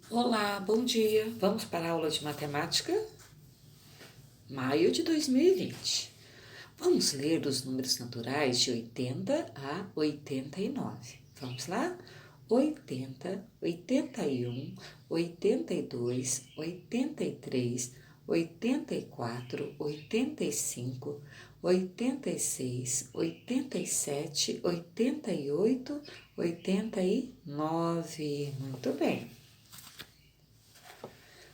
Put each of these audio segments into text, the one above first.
Olá, bom dia. Vamos para a aula de matemática? Maio de 2020. Vamos ler os números naturais de 80 a 89. Vamos lá? 80, 81, 82, 83, 84, 85, 86, 87, 88, 89. Muito bem.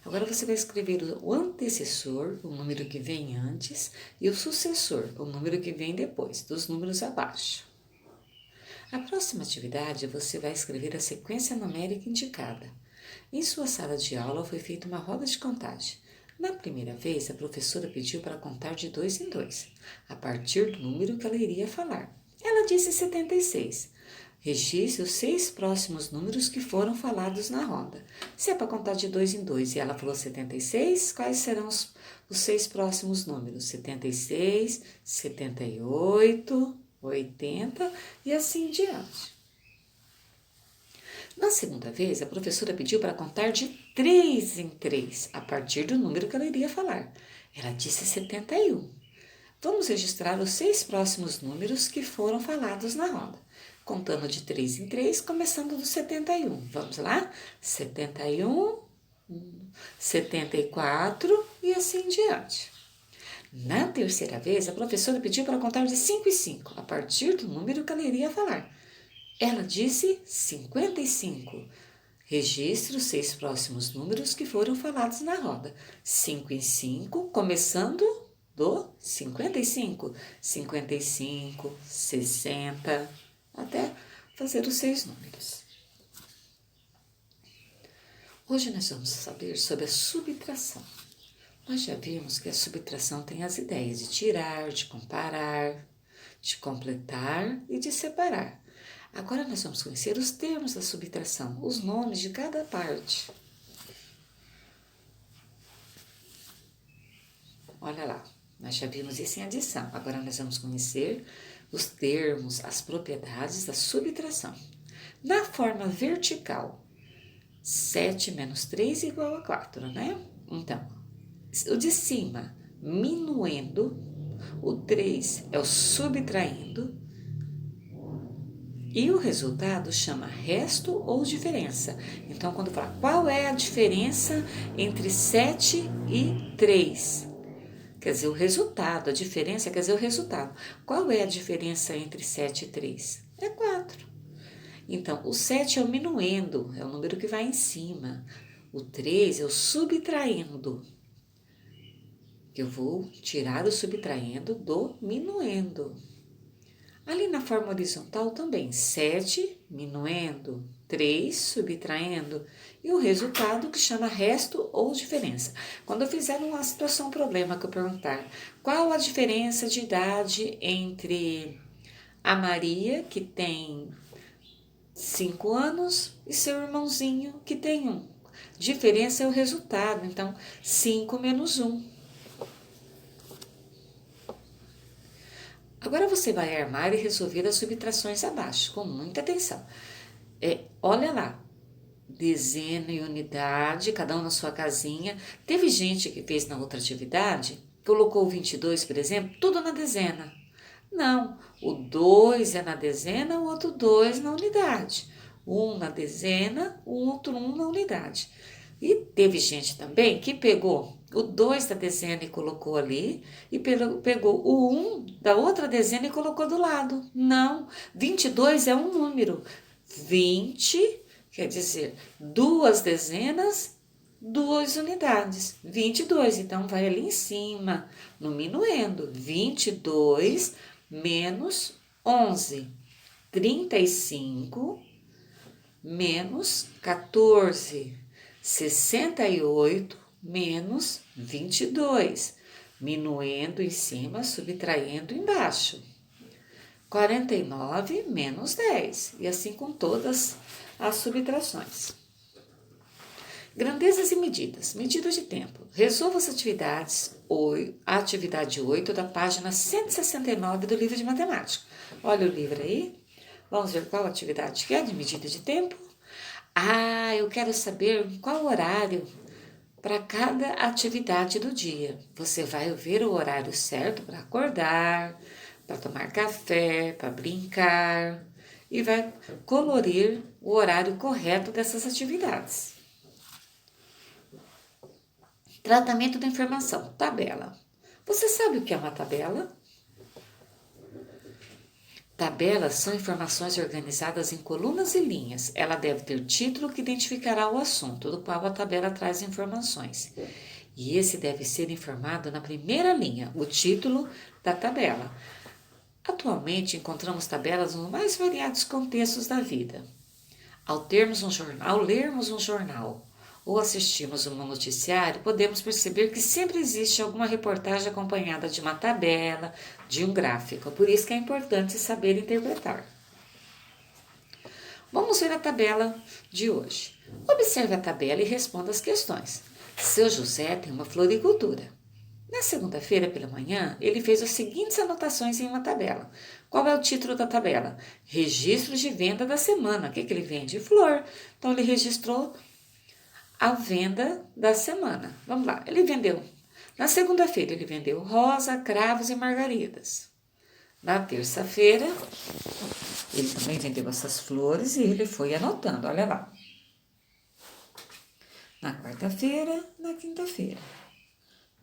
Agora você vai escrever o antecessor, o número que vem antes, e o sucessor, o número que vem depois, dos números abaixo. A próxima atividade você vai escrever a sequência numérica indicada. Em sua sala de aula foi feita uma roda de contagem. Na primeira vez, a professora pediu para contar de 2 em 2, a partir do número que ela iria falar. Ela disse 76. Registre os 6 próximos números que foram falados na roda. Se é para contar de 2 em 2 e ela falou 76, quais serão os 6 próximos números? 76, 78, 80 e assim diante. Na segunda vez, a professora pediu para contar de 3 em 3, a partir do número que ela iria falar. Ela disse 71. Vamos registrar os 6 próximos números que foram falados na roda, contando de 3 em 3, começando do 71. Vamos lá? 71, 74 e assim diante. Na terceira vez, a professora pediu para contar de 5 em 5, a partir do número que ela iria falar. Ela disse 55. Registre os 6 próximos números que foram falados na roda. 5 em 5, começando do 55. 55, 60, até fazer os 6 números. Hoje nós vamos saber sobre a subtração. Nós já vimos que a subtração tem as ideias de tirar, de comparar, de completar e de separar. Agora nós vamos conhecer os termos da subtração, os nomes de cada parte. Olha lá, nós já vimos isso em adição. Agora nós vamos conhecer os termos, as propriedades da subtração. Na forma vertical, 7 menos 3 igual a 4, né? Então, o de cima, minuendo, o 3 é o subtraindo, e o resultado chama resto ou diferença. Então, quando falar qual é a diferença entre 7 e 3? Quer dizer, o resultado, a diferença quer dizer o resultado. Qual é a diferença entre 7 e 3? É 4. Então, o 7 é o minuendo, é o número que vai em cima. O 3 é o subtraindo. Eu vou tirar o subtraindo do minuendo. Ali na forma horizontal também, 7 minuendo, 3 subtraindo e o resultado que chama resto ou diferença. Quando eu fizer uma situação, problema que eu perguntar qual a diferença de idade entre a Maria, que tem 5 anos, e seu irmãozinho, que tem 1. Diferença é o resultado, então 5 menos 1. Agora você vai armar e resolver as subtrações abaixo, com muita atenção. Olha lá, dezena e unidade, cada um na sua casinha. Teve gente que fez na outra atividade, colocou o 22, por exemplo, tudo na dezena. Não, o 2 é na dezena, o outro 2 na unidade. Um na dezena, o outro 1 na unidade. E teve gente também que pegou o 2 da dezena e colocou ali, e pegou o 1 da outra dezena e colocou do lado. Não, 22 é um número. 20 quer dizer 2 dezenas, 2 unidades. 22, então vai ali em cima, no minuendo. 22 menos 11. 35 menos 14. 68 menos 22, minuendo em cima, subtraindo embaixo. 49 menos 10, e assim com todas as subtrações. Grandezas e medidas. Medida de tempo. Resolva as atividades, a atividade 8 da página 169 do livro de matemática. Olha o livro aí. Vamos ver qual atividade que é de medida de tempo. Ah, eu quero saber qual horário para cada atividade do dia. Você vai ver o horário certo para acordar, para tomar café, para brincar e vai colorir o horário correto dessas atividades. Tratamento da informação, tabela. Você sabe o que é uma tabela? Tabelas são informações organizadas em colunas e linhas. Ela deve ter título que identificará o assunto, do qual a tabela traz informações. E esse deve ser informado na primeira linha, o título da tabela. Atualmente encontramos tabelas nos mais variados contextos da vida. Ao lermos um jornal ou assistirmos um noticiário, podemos perceber que sempre existe alguma reportagem acompanhada de uma tabela, de um gráfico. Por isso que é importante saber interpretar. Vamos ver a tabela de hoje. Observe a tabela e responda as questões. Seu José tem uma floricultura. Na segunda-feira pela manhã, ele fez as seguintes anotações em uma tabela. Qual é o título da tabela? Registro de venda da semana. O que ele vende? Flor. Então, ele registrou a venda da semana. Vamos lá, ele vendeu. Na segunda-feira, ele vendeu rosa, cravos e margaridas. Na terça-feira, ele também vendeu essas flores e ele foi anotando, olha lá. Na quarta-feira, na quinta-feira.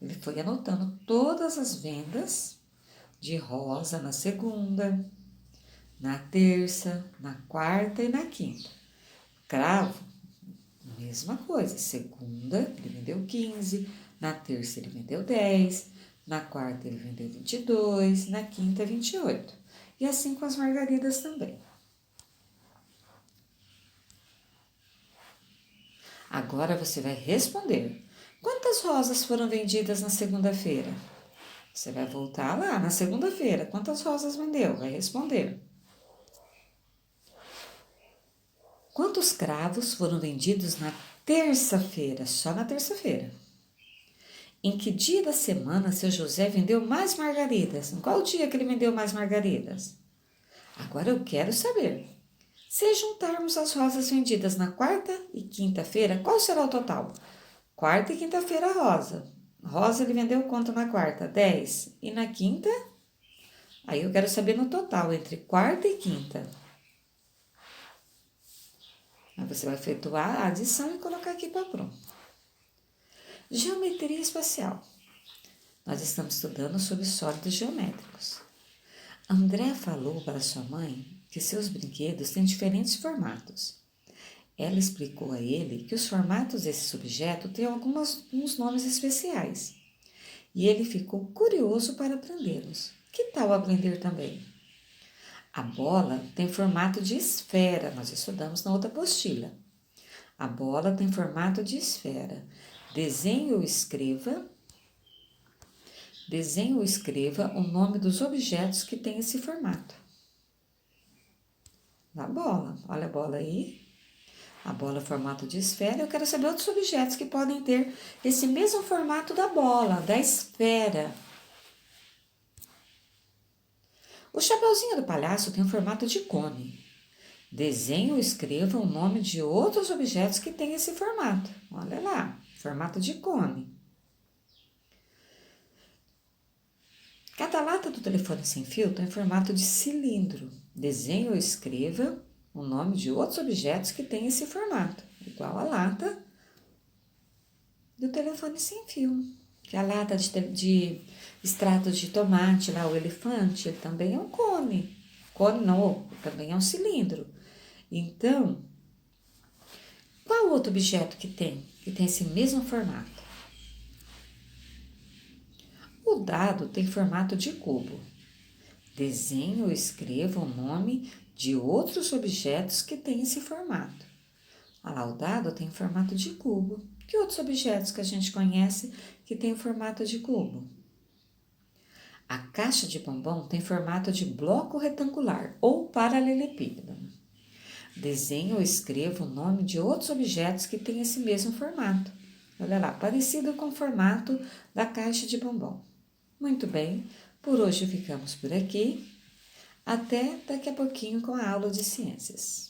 Ele foi anotando todas as vendas de rosa na segunda, na terça, na quarta e na quinta. Cravo, mesma coisa. Segunda, ele vendeu 15, na terça ele vendeu 10, na quarta ele vendeu 22, na quinta 28. E assim com as margaridas também. Agora você vai responder. Quantas rosas foram vendidas na segunda-feira? Você vai voltar lá na segunda-feira. Quantas rosas vendeu? Vai responder. Quantos cravos foram vendidos na terça-feira? Só na terça-feira. Em que dia da semana seu José vendeu mais margaridas? Em qual dia que ele vendeu mais margaridas? Agora eu quero saber. Se juntarmos as rosas vendidas na quarta e quinta-feira, qual será o total? Quarta e quinta-feira rosa. Rosa ele vendeu quanto na quarta? 10. E na quinta? Aí eu quero saber no total, entre quarta e quinta. Aí você vai efetuar a adição e colocar aqui para pronto. Geometria espacial. Nós estamos estudando sobre sólidos geométricos. André falou para sua mãe que seus brinquedos têm diferentes formatos. Ela explicou a ele que os formatos desses objetos têm uns nomes especiais. E ele ficou curioso para aprendê-los. Que tal aprender também? A bola tem formato de esfera, nós estudamos na outra apostila. A bola tem formato de esfera. Desenhe ou escreva o nome dos objetos que têm esse formato. Da bola, olha a bola aí. A bola formato de esfera. Eu quero saber outros objetos que podem ter esse mesmo formato da bola, da esfera. O chapeuzinho do palhaço tem o formato de cone. Desenhe ou escreva o nome de outros objetos que têm esse formato. Olha lá, formato de cone. Cada lata do telefone sem fio tem formato de cilindro. Desenhe ou escreva o nome de outros objetos que têm esse formato, igual a lata do telefone sem fio. Que a lata de extrato de tomate, lá o elefante, ele também é um cone. Cone não, também é um cilindro. Então, qual outro objeto que tem esse mesmo formato? O dado tem formato de cubo. Desenhe ou escreva o nome de outros objetos que têm esse formato. Olha lá, o dado tem formato de cubo. Que outros objetos que a gente conhece que tem o formato de cubo? A caixa de bombom tem formato de bloco retangular ou paralelepípedo. Desenhe ou escreva o nome de outros objetos que têm esse mesmo formato. Olha lá, parecido com o formato da caixa de bombom. Muito bem, por hoje ficamos por aqui. Até daqui a pouquinho com a aula de ciências.